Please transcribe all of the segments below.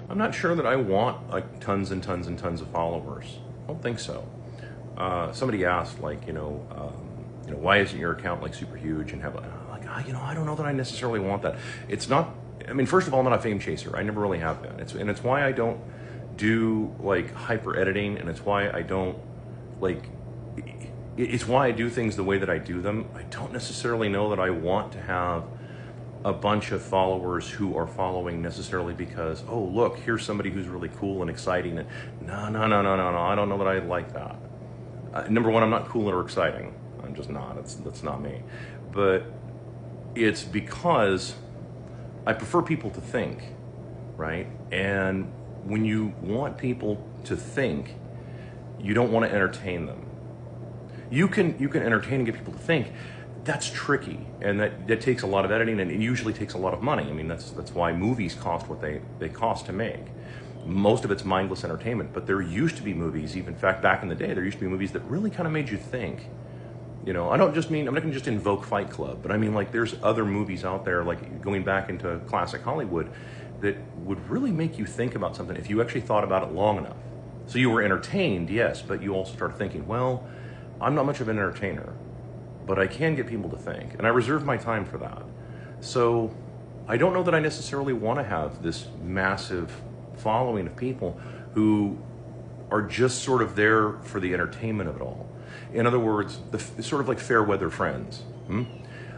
I'm not sure that I want like tons and tons and tons of followers. I don't think so. Somebody asked, like, why isn't your account like super huge and have like, I don't know that I necessarily want that. It's not. I mean, first of all, I'm not a fame chaser. I never really have been. It's why I don't do like hyper editing, and it's why I don't like. It's why I do things the way that I do them. I don't necessarily know that I want to have a bunch of followers who are following necessarily because, oh, look, here's somebody who's really cool and exciting. And no. I don't know that I like that. Number one, I'm not cool or exciting. I'm just not. That's not me. But it's because I prefer people to think, right? And when you want people to think, you don't want to entertain them. You can entertain and get people to think. That's tricky, and that takes a lot of editing, and it usually takes a lot of money. I mean, that's why movies cost what they cost to make. Most of it's mindless entertainment, but there used to be movies, even in fact back in the day, there used to be movies that really kind of made you think. I'm not going to just invoke Fight Club, but I mean, like, there's other movies out there, like going back into classic Hollywood, that would really make you think about something if you actually thought about it long enough. So you were entertained, yes, but you also started thinking, well, I'm not much of an entertainer, but I can get people to think, and I reserve my time for that. So I don't know that I necessarily want to have this massive following of people who are just sort of there for the entertainment of it all. In other words, sort of like fair weather friends.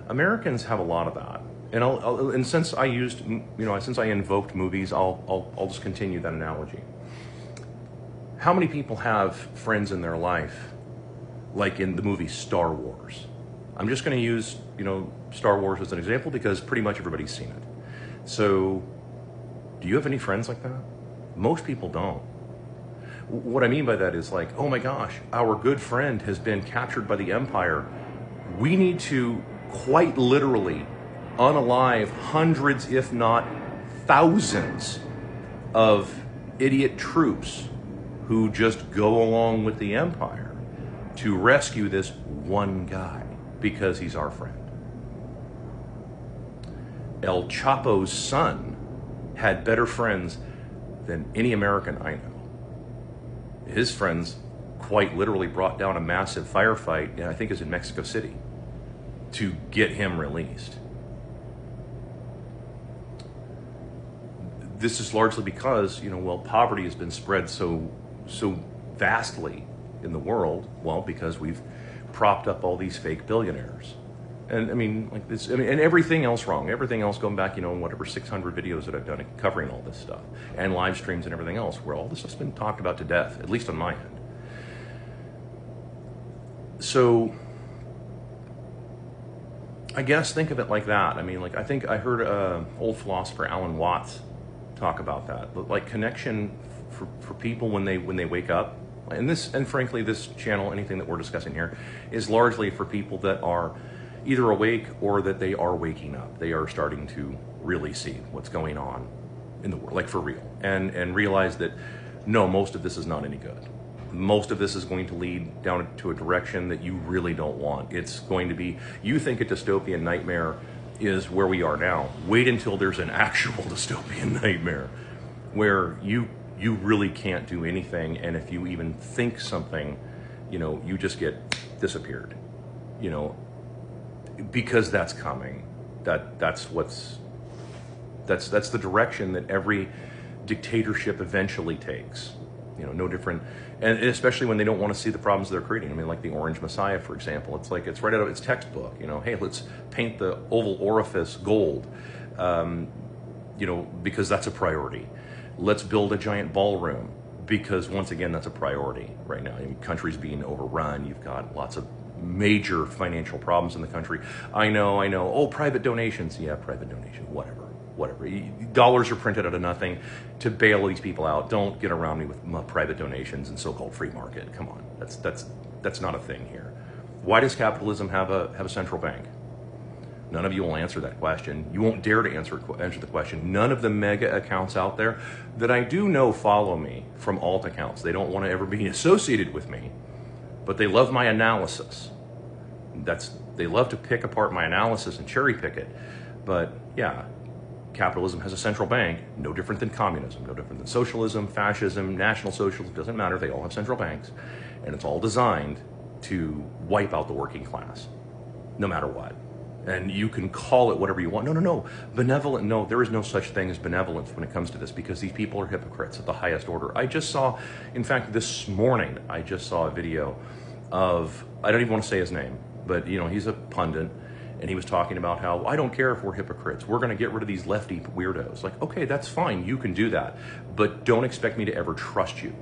Americans have a lot of that, and since I invoked movies, I'll just continue that analogy. How many people have friends in their life, like in the movie Star Wars? I'm just going to use, Star Wars as an example because pretty much everybody's seen it. So, do you have any friends like that? Most people don't. What I mean by that is like, oh my gosh, our good friend has been captured by the Empire. We need to quite literally unalive hundreds, if not thousands, of idiot troops who just go along with the Empire to rescue this one guy because he's our friend. El Chapo's son had better friends than any American I know. His friends quite literally brought down a massive firefight, and I think it's in Mexico City, to get him released. This is largely because, poverty has been spread so vastly in the world, because we've propped up all these fake billionaires. And and everything else wrong. Everything else going back, whatever 600 videos that I've done covering all this stuff, and live streams and everything else, where all this stuff's been talked about to death, at least on my end. So, I guess think of it like that. I think I heard old philosopher Alan Watts talk about that. But like connection for people when they wake up, and frankly, this channel, anything that we're discussing here, is largely for people that are either awake or that they are waking up. They are starting to really see what's going on in the world, like for real, and realize that no, most of this is not any good. Most of this is going to lead down to a direction that you really don't want. It's going to be, you think a dystopian nightmare is where we are now. Wait until there's an actual dystopian nightmare where you really can't do anything, and if you even think something, you just get disappeared. Because that's coming. That's the direction that every dictatorship eventually takes. No different, and especially when they don't want to see the problems they're creating. Like the Orange Messiah, for example. It's like it's right out of its textbook. Hey, let's paint the oval orifice gold, because that's a priority. Let's build a giant ballroom because once again that's a priority right now. Country's being overrun. You've got lots of major financial problems in the country. I know. Oh, private donations. Yeah, private donation. Whatever. Dollars are printed out of nothing to bail these people out. Don't get around me with private donations and so-called free market. Come on, that's not a thing here. Why does capitalism have a central bank? None of you will answer that question. You won't dare to answer the question. None of the mega accounts out there that I do know follow me from alt accounts. They don't want to ever be associated with me, but they love my analysis. They love to pick apart my analysis and cherry pick it. But yeah, Capitalism has a central bank, no different than communism, no different than socialism, fascism, national socialism, doesn't matter, they all have central banks, and it's all designed to wipe out the working class, no matter what. And you can call it whatever you want. No. Benevolent, no, there is no such thing as benevolence when it comes to this, because these people are hypocrites at the highest order. I just saw, in fact, this morning, I just saw a video of, I don't even want to say his name, but he's a pundit, and he was talking about how, I don't care if we're hypocrites, we're going to get rid of these lefty weirdos. Like, okay, that's fine, you can do that, but don't expect me to ever trust you.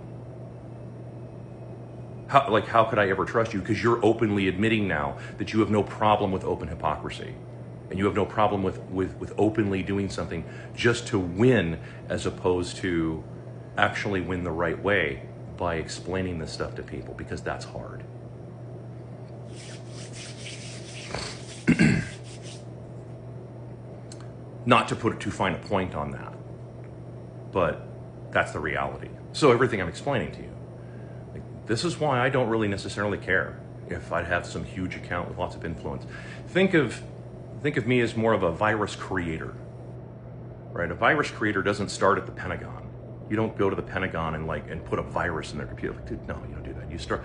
How could I ever trust you? Because you're openly admitting now that you have no problem with open hypocrisy. And you have no problem with openly doing something just to win, as opposed to actually win the right way by explaining this stuff to people, because that's hard. Not to put too fine a point on that, but that's the reality. So everything I'm explaining to you, this is why I don't really necessarily care if I have some huge account with lots of influence. Think of me as more of a virus creator, right? A virus creator doesn't start at the Pentagon. You don't go to the Pentagon and put a virus in their computer. Like, dude, no, you don't do that. You start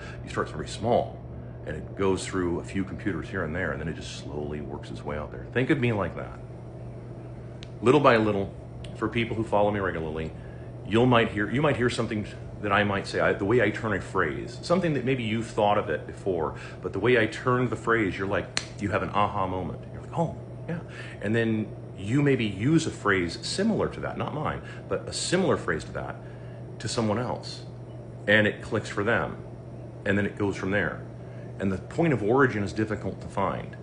very small, and it goes through a few computers here and there, and then it just slowly works its way out there. Think of me like that. Little by little, for people who follow me regularly, you might hear something that I might say, the way I turn a phrase, something that maybe you've thought of it before, but the way I turn the phrase, you're like, you have an aha moment. You're like, oh, yeah. And then you maybe use a phrase similar to that, not mine, but a similar phrase to that to someone else. And it clicks for them. And then it goes from there. And the point of origin is difficult to find.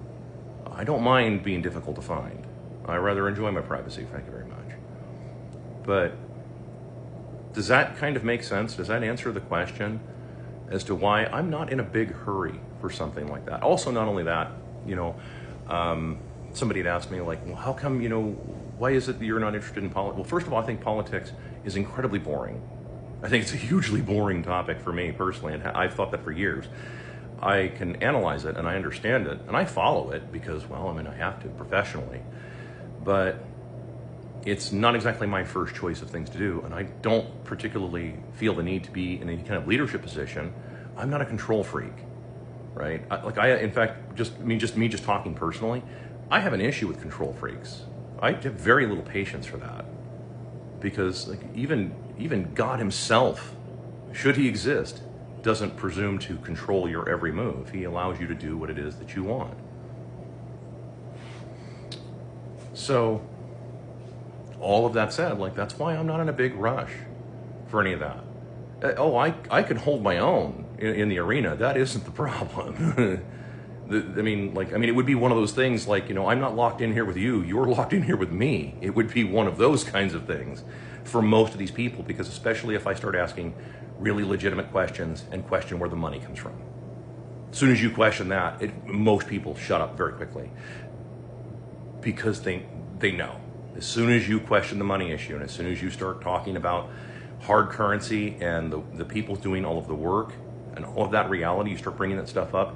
I don't mind being difficult to find. I rather enjoy my privacy, thank you very much. But does that kind of make sense? Does that answer the question as to why I'm not in a big hurry for something like that? Also, not only that, somebody had asked me, like, well, how come, why is it that you're not interested in politics? Well, first of all, I think politics is incredibly boring. I think it's a hugely boring topic for me personally, and I've thought that for years. I can analyze it and I understand it and I follow it because, well, I have to professionally, but it's not exactly my first choice of things to do, and I don't particularly feel the need to be in any kind of leadership position. I'm not a control freak, right? In fact, just me talking personally, I have an issue with control freaks. I have very little patience for that, because even God himself, should he exist, doesn't presume to control your every move. He allows you to do what it is that you want. So, all of that said, that's why I'm not in a big rush for any of that. I can hold my own in the arena. That isn't the problem. It would be one of those things I'm not locked in here with you, you're locked in here with me. It would be one of those kinds of things for most of these people, because especially if I start asking really legitimate questions and question where the money comes from. As soon as you question that, most people shut up very quickly, because they know. As soon as you question the money issue, and as soon as you start talking about hard currency and the people doing all of the work and all of that reality, you start bringing that stuff up,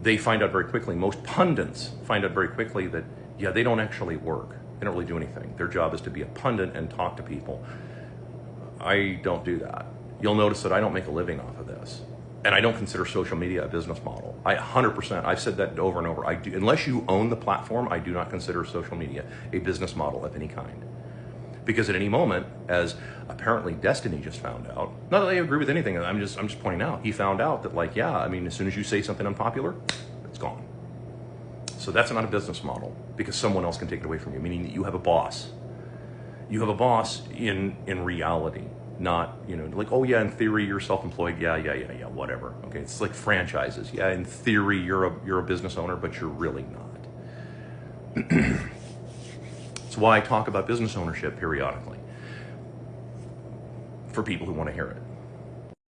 they find out very quickly, most pundits find out very quickly that, yeah, they don't actually work. They don't really do anything. Their job is to be a pundit and talk to people. I don't do that. You'll notice that I don't make a living off of this. And I don't consider social media a business model. 100%, I've said that over and over. Unless you own the platform, I do not consider social media a business model of any kind. Because at any moment, as apparently Destiny just found out, not that I agree with anything, I'm just pointing out, he found out that as soon as you say something unpopular, it's gone. So that's not a business model, because someone else can take it away from you, meaning that you have a boss. You have a boss in reality. Not, oh yeah, in theory you're self-employed, yeah, whatever. Okay, it's like franchises. Yeah, in theory you're a business owner, but you're really not. That's why I talk about business ownership periodically, for people who want to hear it.